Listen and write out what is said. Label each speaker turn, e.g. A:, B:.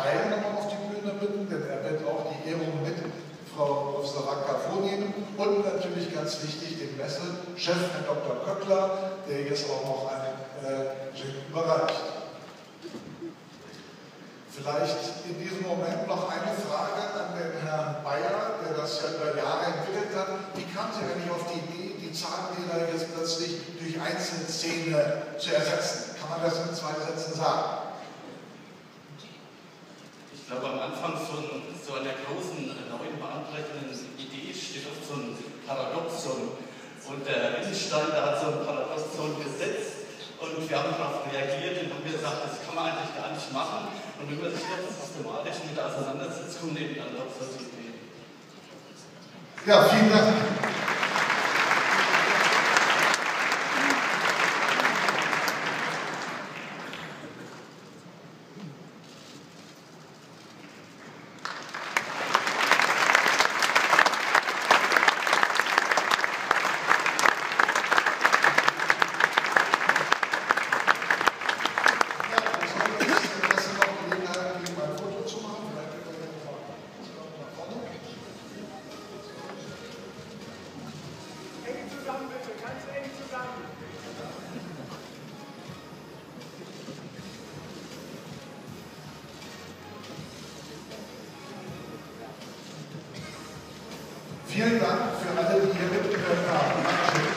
A: Bayer nochmal auf die Bühne bitten, denn er wird auch die Ehrung mit Frau Professor Wacker vornehmen. Und natürlich ganz wichtig, den Messechef, Herrn Dr. Köckler, der jetzt auch noch einen Gin überreicht. Vielleicht in diesem Moment noch eine Frage an den Herrn Bayer, der das ja über Jahre entwickelt hat. Wie kam Sie eigentlich auf die Idee, die Zahnräder jetzt plötzlich durch Einzelzähne zu ersetzen? Kann man das in 2 Sätzen sagen?
B: Ich glaube, am Anfang so an der großen, neuen, bahnbrechenden Idee steht oft so ein Paradoxon. Und der Wittgenstein, der hat so ein Paradoxon gesetzt. Und wir haben darauf reagiert und haben gesagt, das kann man eigentlich gar nicht machen. Und wenn man sich doch systematisch mit auseinandersetzt, kommen eben dann doch solche Ideen.
A: Ja, vielen Dank. Vielen Dank für alle, die hier mitgehört haben. Dankeschön.